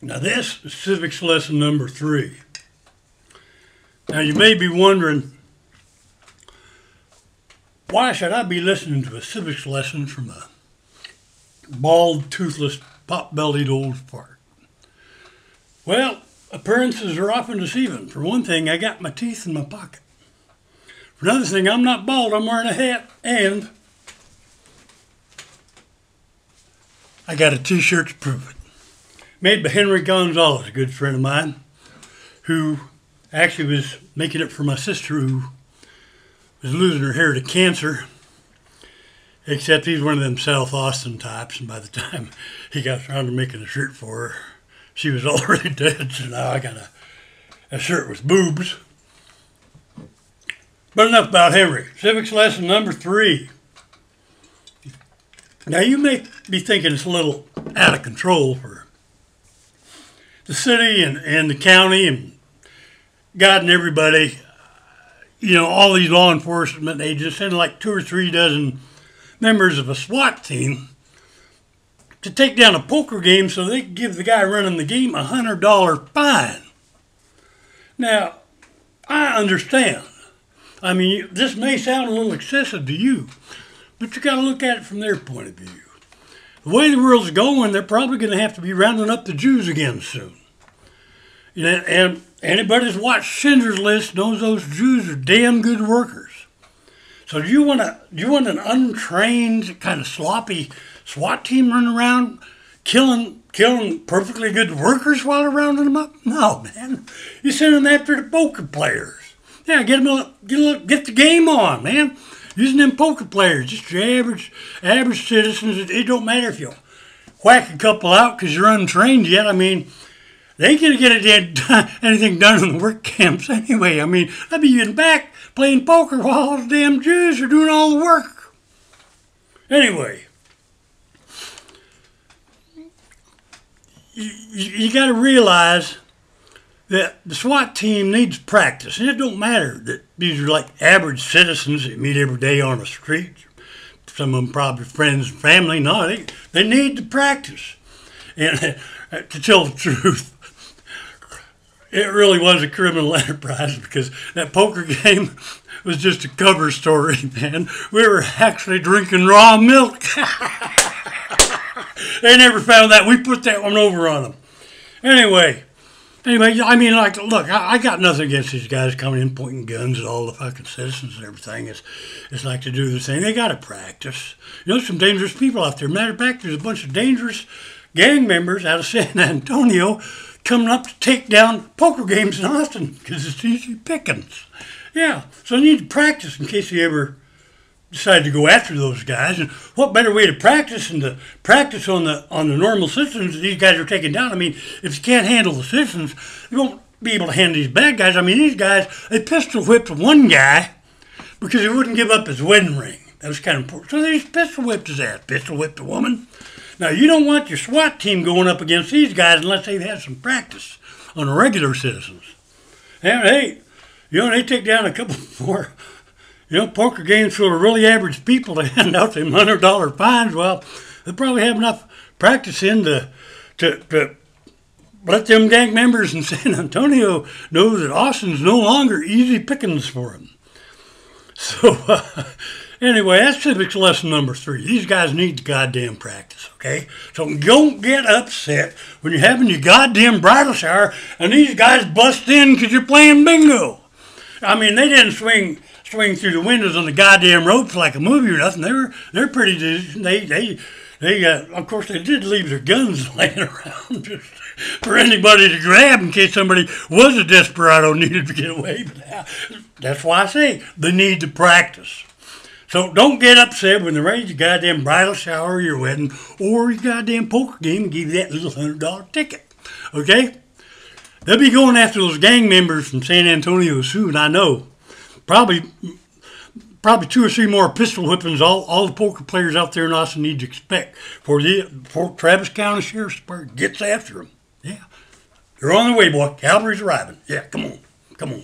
Now this is Civics lesson number 3. Now you may be wondering, why should I be listening to a civics lesson from a bald, toothless, pot-bellied old fart? Well, appearances are often deceiving. For one thing, I got my teeth in my pocket. For another thing, I'm not bald, I'm wearing a hat, and I got a t-shirt to prove it. Made by Henry Gonzalez, a good friend of mine, who actually was making it for my sister who was losing her hair to cancer, except he's one of them South Austin types, and by the time he got around to making a shirt for her, she was already dead, so now I got a shirt with boobs. But enough about Henry. Civics lesson number 3. Now you may be thinking it's a little out of control for the city and the county and God and everybody. You know, all these law enforcement agents send like 2 or 3 dozen members of a SWAT team to take down a poker game so they can give the guy running the game a $100 fine. Now, I understand. I mean, this may sound a little excessive to you, but you got to look at it from their point of view. The way the world's going, they're probably going to have to be rounding up the Jews again soon. You know, and anybody that's watched Schindler's List knows those Jews are damn good workers. So do you want an untrained, kind of sloppy SWAT team running around killing perfectly good workers while they're rounding them up? No, man. You send them after the poker players. Yeah, get the game on, man. Using them poker players, just your average citizens. It don't matter if you whack a couple out because you're untrained yet. I mean, they ain't gonna get anything done in the work camps anyway. I mean, I'd be in back playing poker while all the damn Jews are doing all the work. Anyway, you got to realize that the SWAT team needs practice. And it don't matter that these are like average citizens that meet every day on the street. Some of them probably friends and family. No, they need to practice. And to tell the truth, it really was a criminal enterprise because that poker game was just a cover story, man. We were actually drinking raw milk. They never found that. We put that one over on them. Anyway, I mean, like, look, I got nothing against these guys coming in pointing guns at all the fucking citizens and everything. It's like to do the thing. They got to practice. You know, some dangerous people out there. Matter of fact, there's a bunch of dangerous gang members out of San Antonio coming up to take down poker games in Austin because it's easy pickings. Yeah, so you need to practice in case you ever decide to go after those guys. And what better way to practice than to practice on the normal citizens that these guys are taking down? I mean, if you can't handle the citizens, you won't be able to handle these bad guys. I mean, these guys, they pistol whipped one guy because he wouldn't give up his wedding ring. That was kind of important. So they just pistol whipped his ass, pistol whipped a woman. Now, you don't want your SWAT team going up against these guys unless they've had some practice on the regular citizens. And hey, you know, they take down a couple more, you know, poker games full of really average people to hand out them $100 fines. Well, they probably have enough practice in to let them gang members in San Antonio know that Austin's no longer easy pickings for them. So, anyway, that's civics lesson number 3. These guys need the goddamn practice, okay? So don't get upset when you're having your goddamn bridal shower and these guys bust in because you're playing bingo. I mean, they didn't swing through the windows on the goddamn ropes like a movie or nothing. They're pretty decent. They of course, they did leave their guns laying around just for anybody to grab in case somebody was a desperado and needed to get away. But that's why I say they need to practice. So don't get upset when they raise your goddamn bridal shower or your wedding or your goddamn poker game and give you that little $100 ticket. Okay? They'll be going after those gang members from San Antonio soon, I know. Probably 2 or 3 more pistol whippings all the poker players out there in Austin need to expect before Travis County Sheriff's Department gets after them. Yeah. They're on their way, boy. Cavalry's arriving. Yeah, come on. Come on.